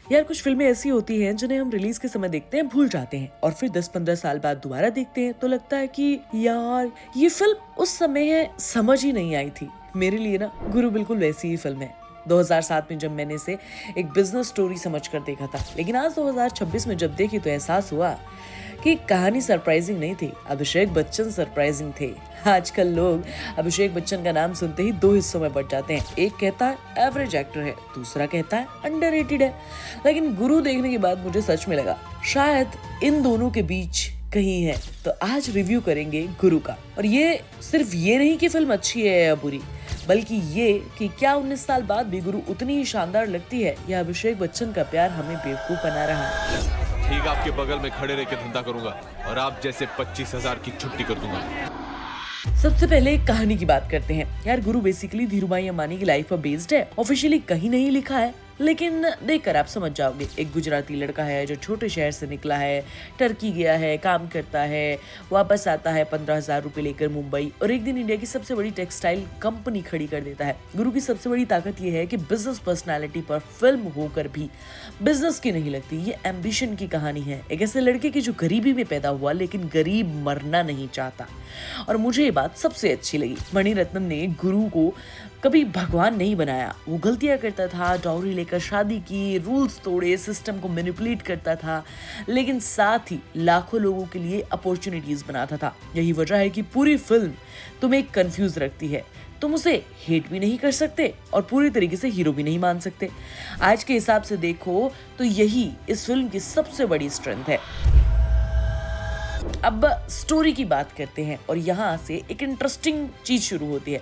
यार कुछ फिल्में ऐसी होती हैं जिन्हें हम रिलीज के समय देखते हैं, भूल जाते हैं और फिर 10-15 साल बाद दोबारा देखते हैं तो लगता है कि यार ये फिल्म उस समय समझ ही नहीं आई थी। मेरे लिए ना गुरु बिल्कुल वैसी ही फिल्म है। 2007 में जब मैंने इसे एक बिजनेस स्टोरी समझकर देखा था, लेकिन आज 2026 में जब देखी तो एहसास हुआ कि कहानी सरप्राइजिंग नहीं थी, अभिषेक बच्चन सरप्राइजिंग थे। आजकल लोग अभिषेक बच्चन का नाम सुनते ही दो हिस्सों में बट जाते हैं, एक कहता है एवरेज एक्टर है, दूसरा कहता है अंडररेटेड है। लेकिन गुरु देखने के बाद मुझे सच में लगा शायद इन दोनों के बीच कहीं है। तो आज रिव्यू करेंगे गुरु का, और ये सिर्फ ये नहीं कि फिल्म अच्छी है या बुरी, बल्कि ये कि क्या 19 साल बाद भी गुरु उतनी ही शानदार लगती है या अभिषेक बच्चन का प्यार हमें बेवकूफ बना रहा है। ठीक, आपके बगल में खड़े रह के धंधा करूंगा और आप जैसे 25,000 की छुट्टी कर दूंगा। सबसे पहले कहानी की बात करते हैं। यार गुरु बेसिकली धीरूभाई अंबानी की लाइफ पर बेस्ड है। ऑफिशियली कहीं नहीं लिखा है, लेकिन देखकर आप समझ जाओगे। एक गुजराती लड़का है जो छोटे शहर से निकला है, टर्की गया है, काम करता है, वापस आता है 15,000 रुपए लेकर मुंबई, और एक दिन इंडिया की सबसे बड़ी टेक्सटाइल कंपनी खड़ी कर देता है। गुरु की सबसे बड़ी ताकत यह है कि बिजनेस पर्सनालिटी पर फिल्म होकर भी बिजनेस की नहीं लगती। ये एम्बिशन की कहानी है, एक ऐसे लड़के की जो गरीबी में पैदा हुआ लेकिन गरीब मरना नहीं चाहता। और मुझे ये बात सबसे अच्छी लगी। मणिरत्नम ने गुरु को कभी भगवान नहीं बनाया। वो गलतियां करता था, डाउरी लेकर शादी की, रूल्स तोड़े, सिस्टम को मैनिपुलेट करता था, लेकिन साथ ही लाखों लोगों के लिए अपॉर्चुनिटीज बनाता था। यही वजह है कि पूरी फिल्म तुम्हें कंफ्यूज रखती है। तुम उसे हेट भी नहीं कर सकते और पूरी तरीके से हीरो भी नहीं मान सकते। आज के हिसाब से देखो तो यही इस फिल्म की सबसे बड़ी स्ट्रेंथ है। अब स्टोरी की बात करते हैं और यहाँ से एक इंटरेस्टिंग चीज शुरू होती है।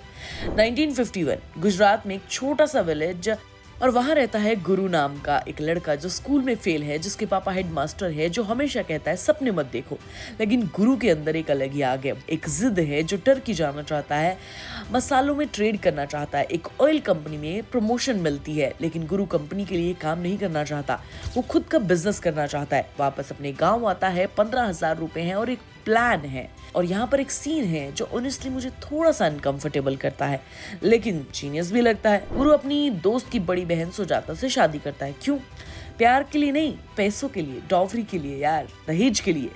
1951 गुजरात में एक छोटा सा विलेज, और वहां रहता है गुरु नाम का एक लड़का जो स्कूल में फेल है, जिसके पापा हेडमास्टर है, जो हमेशा कहता है सपने मत देखो। लेकिन गुरु के अंदर एक अलग ही आग है, एक जिद है, जो टर्की जाना चाहता है, मसालों में ट्रेड करना चाहता है। एक ऑयल कंपनी में प्रमोशन मिलती है, लेकिन गुरु कंपनी के लिए काम नहीं करना चाहता, वो खुद का बिजनेस करना चाहता है। वापस अपने गाँव आता है, 15,000 रुपए हैं और एक प्लान है। और यहाँ पर एक सीन है जो ऑनेस्टली मुझे थोड़ा सा अनकंफर्टेबल करता है, लेकिन जीनियस भी लगता है। गुरु अपनी दोस्त की बड़ी बहन सुजाता से शादी करता है। क्यों? प्यार के लिए नहीं, पैसों के लिए, डॉवरी के लिए, यार दहेज के लिए।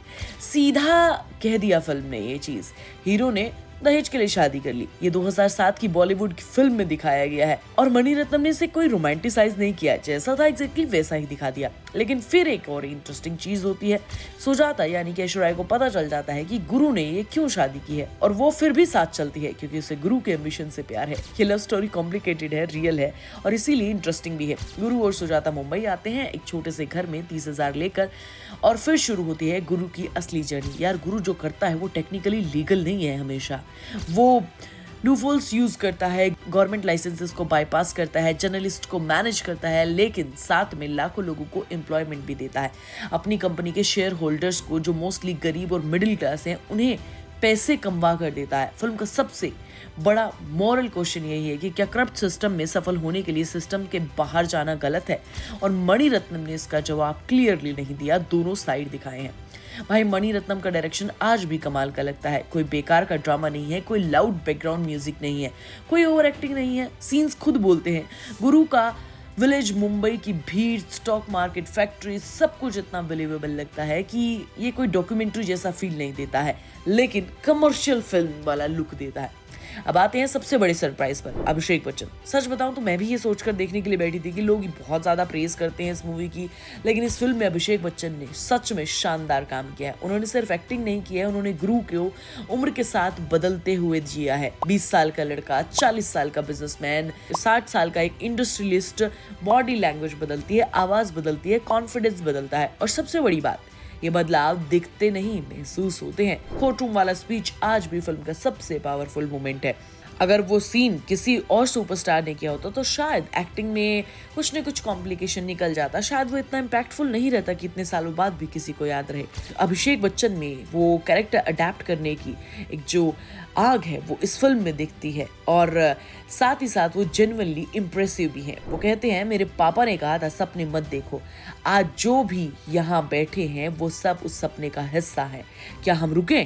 सीधा कह दिया फिल्म ने ये चीज। हीरो ने दहेज के लिए शादी कर ली। ये 2007 की बॉलीवुड की फिल्म में दिखाया गया है और मणिरत्नम ने इसे कोई रोमांटिसाइज नहीं किया, जैसा था एग्जैक्टली वैसा ही दिखा दिया। लेकिन फिर एक और इंटरेस्टिंग चीज होती है। सुजाता यानी कि ऐश्वर्या को पता चल जाता है कि गुरु ने ये क्यों शादी की है, और वो फिर भी साथ चलती है क्योंकि उसे गुरु के एम्बिशन से प्यार है। ये लव स्टोरी कॉम्प्लिकेटेड है, रियल है और इसीलिए इंटरेस्टिंग भी है। गुरु और सुजाता मुंबई आते हैं एक छोटे से घर में 30,000 लेकर, और फिर शुरू होती है गुरु की असली जर्नी। यार गुरु जो करता है वो टेक्निकली लीगल नहीं है, हमेशा वो लूफोल्स यूज करता है, गवर्नमेंट लाइसेंसेस को बाईपास करता है, जर्नलिस्ट को मैनेज करता है, लेकिन साथ में लाखों लोगों को एम्प्लॉयमेंट भी देता है। अपनी कंपनी के शेयर होल्डर्स को, जो मोस्टली गरीब और मिडिल क्लास हैं, उन्हें पैसे कमवा कर देता है। फिल्म का सबसे बड़ा मॉरल क्वेश्चन यही है कि क्या करप्ट सिस्टम में सफल होने के लिए सिस्टम के बाहर जाना गलत है, और मणिरत्नम ने इसका जवाब क्लियरली नहीं दिया। दोनों साइड दिखाए हैं। भाई मणिरत्नम का डायरेक्शन आज भी कमाल का लगता है। कोई बेकार का ड्रामा नहीं है, कोई लाउड बैकग्राउंड म्यूजिक नहीं है, कोई ओवर एक्टिंग नहीं है, सीन्स खुद बोलते हैं। गुरु का विलेज, मुंबई की भीड़, स्टॉक मार्केट, फैक्ट्री, सब कुछ इतना बिलीवेबल लगता है कि ये कोई डॉक्यूमेंट्री जैसा फील नहीं देता है, लेकिन कमर्शियल फिल्म वाला लुक देता है। अब आते हैं सबसे बड़े सरप्राइज पर, अभिषेक बच्चन। सच बताऊं तो मैं भी ये सोचकर देखने के लिए बैठी थी कि लोग बहुत ज्यादा प्रेज करते हैं इस मूवी की, लेकिन इस फिल्म में अभिषेक बच्चन ने सच में शानदार काम किया है। उन्होंने सिर्फ एक्टिंग नहीं की है, उन्होंने गुरु को उम्र के साथ बदलते हुए जिया है। 20 साल का लड़का, 40 साल का बिजनेसमैन, 60 साल का एक इंडस्ट्रियलिस्ट। बॉडी लैंग्वेज बदलती है, आवाज बदलती है, कॉन्फिडेंस बदलता है, और सबसे बड़ी बात, ये बदलाव दिखते नहीं, महसूस होते हैं। कोर्टरूम वाला स्पीच आज भी फिल्म का सबसे पावरफुल मोमेंट है। अगर वो सीन किसी और सुपरस्टार ने किया होता तो शायद एक्टिंग में कुछ न कुछ कॉम्प्लिकेशन निकल जाता, शायद वो इतना इम्पैक्टफुल नहीं रहता कि इतने सालों बाद भी किसी को याद रहे। अभिषेक बच्चन में वो कैरेक्टर अडेप्ट करने की एक जो आग है वो इस फिल्म में दिखती है, और साथ ही साथ वो जेन्युइनली इम्प्रेसिव भी है। वो कहते हैं, मेरे पापा ने कहा था सपने मत देखो। आज जो भी यहाँ बैठे हैं वो सब उस सपने का हिस्सा है। क्या हम रुकें?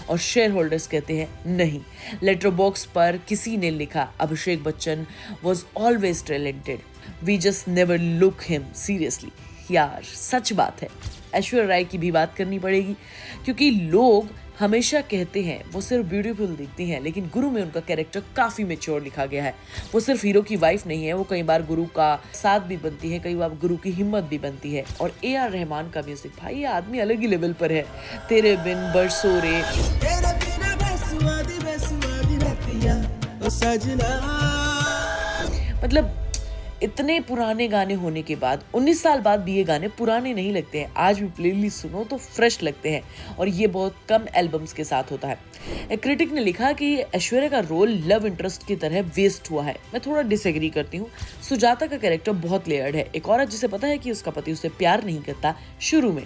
और शेयर होल्डर्स कहते हैं नहीं। लेटर बॉक्स पर किसी ने लिखा, Abhishek Bachchan was always talented. We just never look him seriously. यार सच बात है, ऐश्वर्या राय की भी बात करनी पड़ेगी, क्योंकि लोग हमेशा कहते हैं वो सिर्फ ब्यूटीफुल दिखती हैं, लेकिन गुरु में उनका कैरेक्टर काफी मैच्योर लिखा गया है। वो सिर्फ हीरो की वाइफ नहीं है, वो कई बार गुरु का साथ भी बनती है, कई बार गुरु की हिम्मत भी बनती है। और AR रहमान का म्यूजिक, भाई ये आदमी अलग ही लेवल पर है। तेरे बिन, बरसों रे, मतलब इतने पुराने गाने होने के बाद 19 साल बाद भी ये गाने पुराने नहीं लगते हैं। आज भी प्लेलिस्ट सुनो तो फ्रेश लगते हैं, और ये बहुत कम एल्बम्स के साथ होता है। एक क्रिटिक ने लिखा कि ऐश्वर्या का रोल लव इंटरेस्ट की तरह वेस्ट हुआ है। मैं थोड़ा डिसएग्री करती हूँ। सुजाता का कैरेक्टर बहुत लेयर्ड है। एक औरत जिसे पता है कि उसका पति उसे प्यार नहीं करता शुरू में,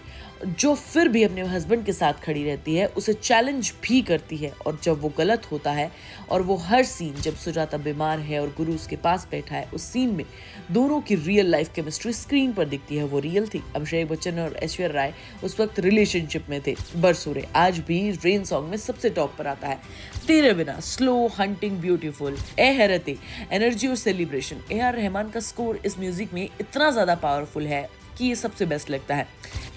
जो फिर भी अपने हस्बैंड के साथ खड़ी रहती है, उसे चैलेंज भी करती है, और जब वो गलत होता है, और वो हर सीन जब सुजाता बीमार है और गुरु उसके पास बैठा है, उस सीन में दोनों की रियल लाइफ केमिस्ट्री स्क्रीन पर दिखती है, वो रियल थी। अभिषेक बच्चन और ऐश्वर्या राय उस वक्त रिलेशनशिप में थे। बरसों रे आज भी रेन सॉन्ग में सबसे टॉप पर आता है। तेरे बिना, स्लो, हंटिंग, ब्यूटीफुल, ए हैरते, एनर्जी और सेलिब्रेशन। AR रहमान का स्कोर इस म्यूजिक में इतना ज्यादा पावरफुल है कि ये सबसे बेस्ट लगता है।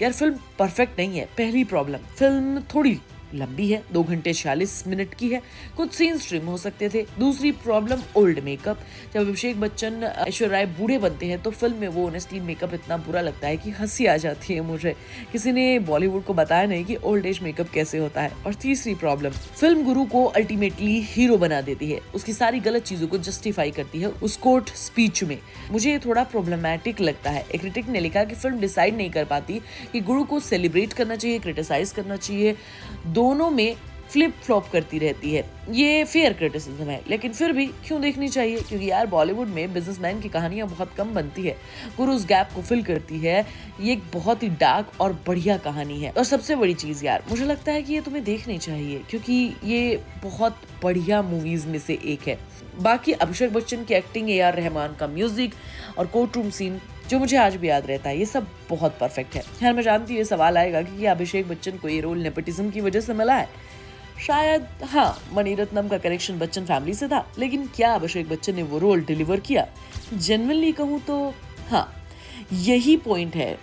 यार फिल्म परफेक्ट नहीं है, पहली प्रॉब्लम। फिल्म थोड़ी लंबी है, 2 घंटे 46 मिनट की है, कुछ सीन्स ट्रिम हो सकते थे। दूसरी प्रॉब्लम ओल्ड मेकअप। जब अभिषेक बच्चन, ऐश्वर्या राय बूढ़े बनते हैं तो फिल्म में वो ऑनेस्टली मेकअप इतना बुरा लगता है कि हंसी आ जाती है मुझे। किसी ने बॉलीवुड को बताया नहीं कि ओल्ड एज मेकअप कैसे होता है। और तीसरी प्रॉब्लम, फिल्म गुरु को अल्टीमेटली हीरो बना देती है, उसकी सारी गलत चीजों को जस्टिफाई करती है उस कोर्ट स्पीच में। मुझे ये थोड़ा प्रॉब्लमैटिक लगता है। एक क्रिटिक ने लिखा कि फिल्म डिसाइड नहीं कर पाती कि गुरु को सेलिब्रेट करना चाहिए, क्रिटिसाइज करना चाहिए, दोनों में फ्लिप फ्लॉप करती रहती है। ये फेयर क्रिटिसिज्म है, लेकिन फिर भी क्यों देखनी चाहिए, क्योंकि यार बॉलीवुड में बिजनेसमैन की कहानियां बहुत कम बनती है। गुरु उस गैप को फिल करती है। ये एक बहुत ही डार्क और बढ़िया कहानी है। और सबसे बड़ी चीज यार, मुझे लगता है कि ये तुम्हें देखनी चाहिए, क्योंकि ये बहुत बढ़िया मूवीज में से एक है। बाकी अभिषेक बच्चन की एक्टिंग, AR रहमान का म्यूजिक और कोर्ट रूम सीन जो मुझे आज भी याद रहता है, ये सब बहुत परफेक्ट है। यार मैं जानती हूँ ये सवाल आएगा कि क्या अभिषेक बच्चन को ये रोल नेपोटिज्म की वजह से मिला है? शायद हाँ, मणिरत्नम का कनेक्शन बच्चन फैमिली से था, लेकिन क्या अभिषेक बच्चन ने वो रोल डिलीवर किया? जेन्युइनली कहूँ तो हाँ, यही पॉइंट है।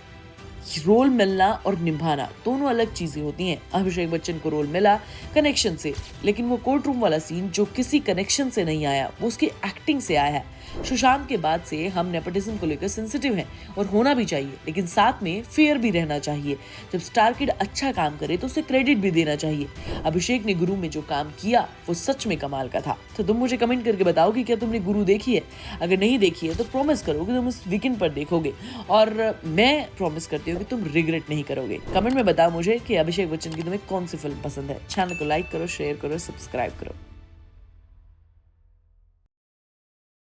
रोल मिलना और निभाना दोनों अलग चीजें होती हैं। अभिषेक बच्चन को रोल मिला कनेक्शन से, लेकिन वो कोर्ट रूम वाला सीन जो किसी कनेक्शन से नहीं आया, वो उसकी एक्टिंग से आया है। सुशांत के बाद से हम नेपोटिज्म को लेकर सेंसिटिव हैं, और होना भी चाहिए, लेकिन साथ में फेयर भी रहना चाहिए। जब स्टार किड अच्छा काम करे तो उसे क्रेडिट भी देना चाहिए। अभिषेक ने गुरु में जो काम किया वो सच में कमाल का था। तो तुम मुझे कमेंट करके बताओ कि क्या तुमने गुरु देखी है। अगर नहीं देखी है तो प्रॉमिस करो कि तुम इस वीकेंड पर देखोगे, और मैं प्रॉमिस करती हूँ कि तुम रिग्रेट नहीं करोगे। कमेंट में बताओ मुझे कि अभिषेक बच्चन की तुम्हें कौन सी फिल्म पसंद है। चैनल को लाइक करो, शेयर करो, सब्सक्राइब करो।